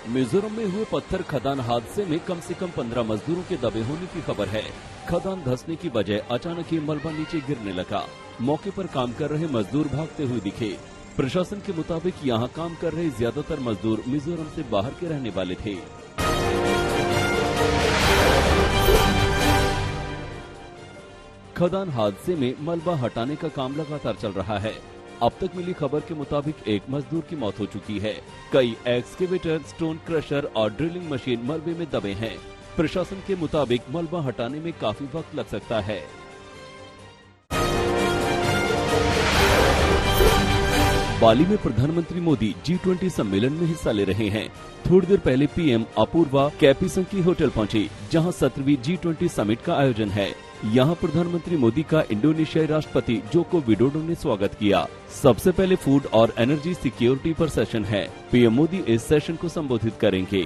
मिजोरम में हुए पत्थर खदान हादसे में कम से कम 15 मजदूरों के दबे होने की खबर है। खदान धंसने की वजह अचानक ही मलबा नीचे गिरने लगा। मौके पर काम कर रहे मजदूर भागते हुए दिखे। प्रशासन के मुताबिक यहां काम कर रहे ज्यादातर मजदूर मिजोरम से बाहर के रहने वाले थे। खदान हादसे में मलबा हटाने का काम लगातार चल रहा है। अब तक मिली खबर के मुताबिक एक मजदूर की मौत हो चुकी है। कई एक्सकेवेटर, स्टोन क्रशर और ड्रिलिंग मशीन मलबे में दबे हैं। प्रशासन के मुताबिक मलबा हटाने में काफी वक्त लग सकता है। बाली में प्रधानमंत्री मोदी G20 सम्मेलन में हिस्सा ले रहे हैं। थोड़ी देर पहले पीएम अपूर्वा कैपिसंकी होटल पहुंची, जहां 17वीं G20 समिट का आयोजन है। यहां प्रधानमंत्री मोदी का इंडोनेशियाई राष्ट्रपति जोको विडोडो ने स्वागत किया। सबसे पहले फूड और एनर्जी सिक्योरिटी पर सेशन है। पीएम मोदी इस सेशन को संबोधित करेंगे।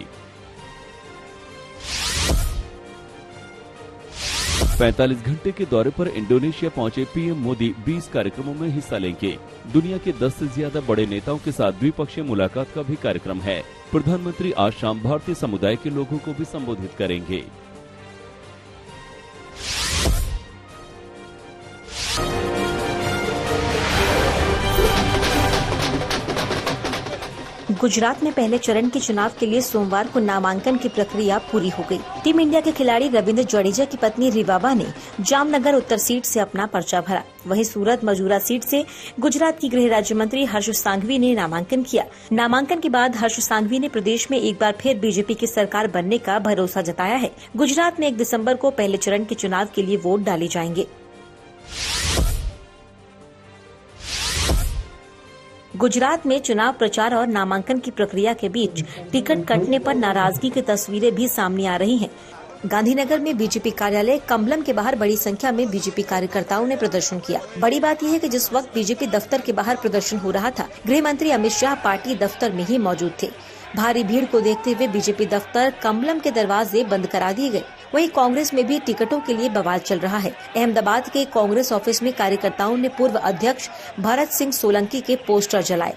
45 घंटे के दौरे पर इंडोनेशिया पहुंचे पीएम मोदी 20 कार्यक्रमों में हिस्सा लेंगे। दुनिया के 10 से ज्यादा बड़े नेताओं के साथ द्विपक्षीय मुलाकात का भी कार्यक्रम है। प्रधानमंत्री आज शाम भारतीय समुदाय के लोगों को भी संबोधित करेंगे। गुजरात में पहले चरण के चुनाव के लिए सोमवार को नामांकन की प्रक्रिया पूरी हो गई। टीम इंडिया के खिलाड़ी रविंद्र जडेजा की पत्नी रिवाबा ने जामनगर उत्तर सीट से अपना पर्चा भरा। वहीं सूरत मजूरा सीट से गुजरात की गृह राज्य मंत्री हर्ष सांघवी ने नामांकन किया। नामांकन के बाद हर्ष सांघवी ने प्रदेश में एक बार फिर बीजेपी की सरकार बनने का भरोसा जताया है। गुजरात में 1 दिसम्बर को पहले चरण के चुनाव के लिए वोट डाले जाएंगे। गुजरात में चुनाव प्रचार और नामांकन की प्रक्रिया के बीच टिकट कटने पर नाराजगी की तस्वीरें भी सामने आ रही हैं। गांधीनगर में बीजेपी कार्यालय कमलम के बाहर बड़ी संख्या में बीजेपी कार्यकर्ताओं ने प्रदर्शन किया। बड़ी बात यह है कि जिस वक्त बीजेपी दफ्तर के बाहर प्रदर्शन हो रहा था, गृह मंत्री अमित शाह पार्टी दफ्तर में ही मौजूद थे। भारी भीड़ को देखते हुए बीजेपी दफ्तर कमलम के दरवाजे बंद करा दिए गए। वहीं कांग्रेस में भी टिकटों के लिए बवाल चल रहा है। अहमदाबाद के कांग्रेस ऑफिस में कार्यकर्ताओं ने पूर्व अध्यक्ष भरत सिंह सोलंकी के पोस्टर जलाए।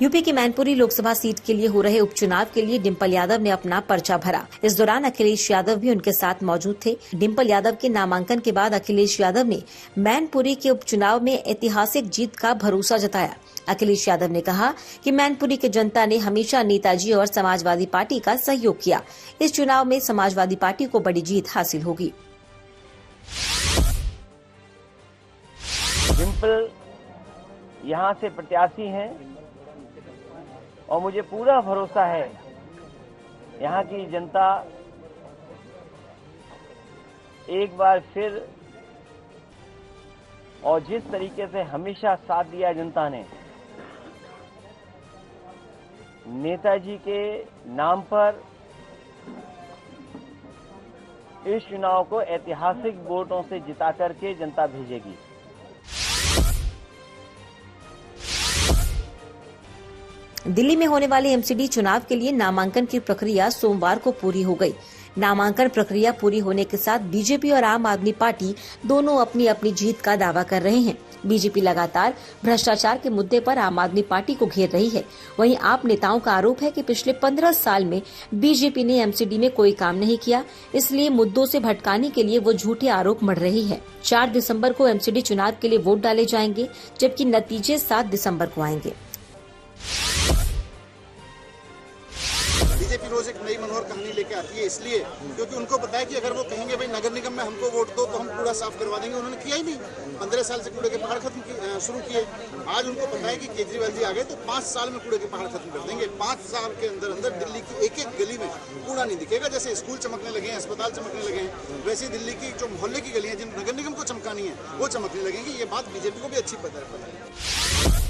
यूपी की मैनपुरी लोकसभा सीट के लिए हो रहे उपचुनाव के लिए डिम्पल यादव ने अपना पर्चा भरा। इस दौरान अखिलेश यादव भी उनके साथ मौजूद थे। डिम्पल यादव के नामांकन के बाद अखिलेश यादव ने मैनपुरी के उपचुनाव में ऐतिहासिक जीत का भरोसा जताया। अखिलेश यादव ने कहा कि मैनपुरी की जनता ने हमेशा नेताजी और समाजवादी पार्टी का सहयोग किया। इस चुनाव में समाजवादी पार्टी को बड़ी जीत हासिल होगी। डिम्पल यहाँ से प्रत्याशी हैं और मुझे पूरा भरोसा है यहाँ की जनता एक बार फिर, और जिस तरीके से हमेशा साथ दिया जनता ने नेताजी के नाम पर, इस चुनाव को ऐतिहासिक वोटों से जिता करके जनता भेजेगी। दिल्ली में होने वाले एमसीडी चुनाव के लिए नामांकन की प्रक्रिया सोमवार को पूरी हो गई। नामांकन प्रक्रिया पूरी होने के साथ बीजेपी और आम आदमी पार्टी दोनों अपनी अपनी जीत का दावा कर रहे हैं। बीजेपी लगातार भ्रष्टाचार के मुद्दे पर आम आदमी पार्टी को घेर रही है। वहीं आप नेताओं का आरोप है कि पिछले 15 साल में बीजेपी ने एमसीडी में कोई काम नहीं किया, इसलिए मुद्दों से भटकाने के लिए वो झूठे आरोप मढ़ रही है। 4 दिसम्बर को एमसीडी चुनाव के लिए वोट डाले जाएंगे, जबकि नतीजे 7 दिसम्बर को आएंगे। बीजेपी रोज एक नई मनोहर कहानी लेके आती है, इसलिए क्योंकि उनको पता है कि अगर वो कहेंगे भाई नगर निगम में हमको वोट दो तो हम कूड़ा साफ करवा देंगे। उन्होंने किया ही नहीं। 15 साल से कूड़े के पहाड़ खत्म शुरू किए। आज उनको पता है कि केजरीवाल जी आ गए तो 5 साल में कूड़े के पहाड़ खत्म कर देंगे। 5 साल के अंदर अंदर दिल्ली की एक एक गली में कूड़ा नहीं दिखेगा। जैसे स्कूल चमकने लगे हैं, अस्पताल चमकने लगे हैं, वैसे दिल्ली की जो मोहल्ले की गलियां जिन नगर निगम को चमकानी है वो चमकने लगेंगी। ये बात बीजेपी को भी अच्छी पता है।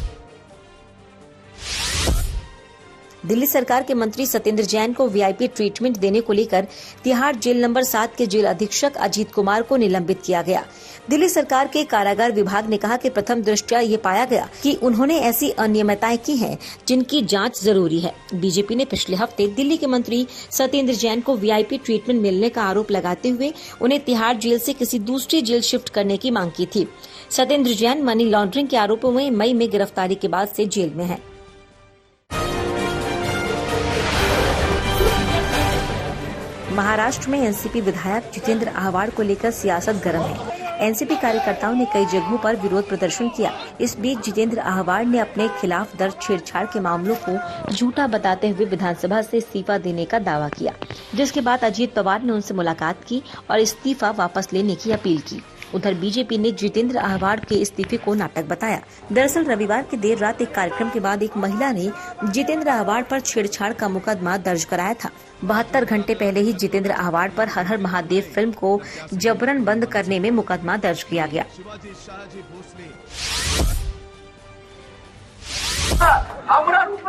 दिल्ली सरकार के मंत्री सत्येंद्र जैन को वीआईपी ट्रीटमेंट देने को लेकर तिहाड़ जेल नंबर 7 के जेल अधीक्षक अजीत कुमार को निलंबित किया गया। दिल्ली सरकार के कारागार विभाग ने कहा कि प्रथम दृष्टया ये पाया गया कि उन्होंने ऐसी अनियमितताएं की हैं जिनकी जांच जरूरी है। बीजेपी ने पिछले हफ्ते दिल्ली के मंत्री सत्येंद्र जैन को वीआईपी ट्रीटमेंट मिलने का आरोप लगाते हुए उन्हें तिहाड़ जेल से किसी दूसरी जेल शिफ्ट करने की मांग की थी। सत्येंद्र जैन मनी लॉन्ड्रिंग के आरोपों में मई में गिरफ्तारी के बाद से जेल में है। महाराष्ट्र में एनसीपी विधायक जितेंद्र आह्वाड को लेकर सियासत गर्म है। एनसीपी कार्यकर्ताओं ने कई जगहों पर विरोध प्रदर्शन किया। इस बीच जितेंद्र आह्वाड ने अपने खिलाफ दर्ज छेड़छाड़ के मामलों को झूठा बताते हुए विधानसभा से इस्तीफा देने का दावा किया, जिसके बाद अजीत पवार ने उनसे मुलाकात की और इस्तीफा वापस लेने की अपील की। उधर बीजेपी ने जितेंद्र आह्वाड के इस्तीफे को नाटक बताया। दरअसल रविवार की देर रात एक कार्यक्रम के बाद एक महिला ने जितेंद्र आह्वाड पर छेड़छाड़ का मुकदमा दर्ज कराया था। 72 घंटे पहले ही जितेंद्र आह्वाड पर हर हर महादेव फिल्म को जबरन बंद करने में मुकदमा दर्ज किया गया।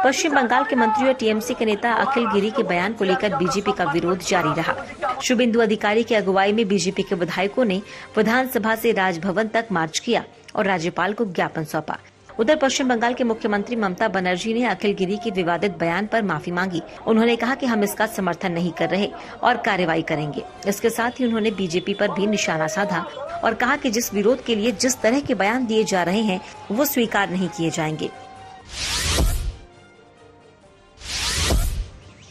पश्चिम बंगाल के मंत्री और टीएमसी के नेता अखिल गिरी के बयान को लेकर बीजेपी का विरोध जारी रहा। शुभेंदु अधिकारी की अगुवाई में बीजेपी के विधायकों ने विधानसभा से राजभवन तक मार्च किया और राज्यपाल को ज्ञापन सौंपा। उधर पश्चिम बंगाल के मुख्यमंत्री ममता बनर्जी ने अखिल गिरी के विवादित बयान पर माफी मांगी। उन्होंने कहा कि हम इसका समर्थन नहीं कर रहे और कार्रवाई करेंगे। इसके साथ ही उन्होंने बीजेपी पर भी निशाना साधा और कहा कि जिस विरोध के लिए जिस तरह के बयान दिए जा रहे हैं वो स्वीकार नहीं किए जाएंगे।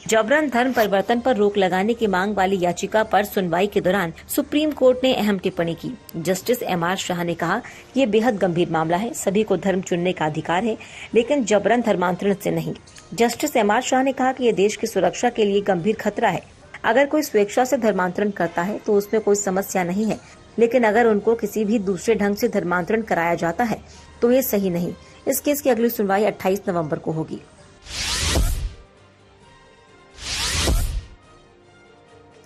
जबरन धर्म परिवर्तन पर रोक लगाने की मांग वाली याचिका पर सुनवाई के दौरान सुप्रीम कोर्ट ने अहम टिप्पणी की। जस्टिस एमआर शाह ने कहा, ये बेहद गंभीर मामला है। सभी को धर्म चुनने का अधिकार है, लेकिन जबरन धर्मांतरण से नहीं। जस्टिस एमआर शाह ने कहा कि ये देश की सुरक्षा के लिए गंभीर खतरा है। अगर कोई स्वेच्छा से धर्मांतरण करता है तो उसमें कोई समस्या नहीं है, लेकिन अगर उनको किसी भी दूसरे ढंग से धर्मांतरण कराया जाता है तो ये सही नहीं। इस केस की अगली सुनवाई 28 नवंबर को होगी।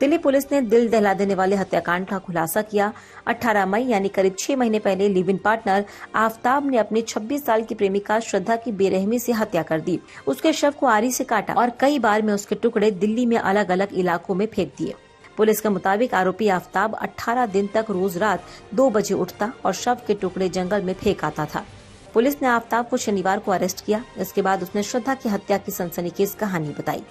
दिल्ली पुलिस ने दिल दहला देने वाले हत्याकांड का खुलासा किया। 18 मई यानी करीब 6 महीने पहले लिव इन पार्टनर आफताब ने अपनी 26 साल की प्रेमिका श्रद्धा की बेरहमी से हत्या कर दी। उसके शव को आरी से काटा और कई बार में उसके टुकड़े दिल्ली में अलग अलग इलाकों में फेंक दिए। पुलिस के मुताबिक आरोपी आफताब 18 दिन तक रोज रात 2 बजे उठता और शव के टुकड़े जंगल में फेंक आता था। पुलिस ने आफताब को शनिवार को अरेस्ट किया। इसके बाद उसने श्रद्धा की हत्या की सनसनीखेज कहानी बताई।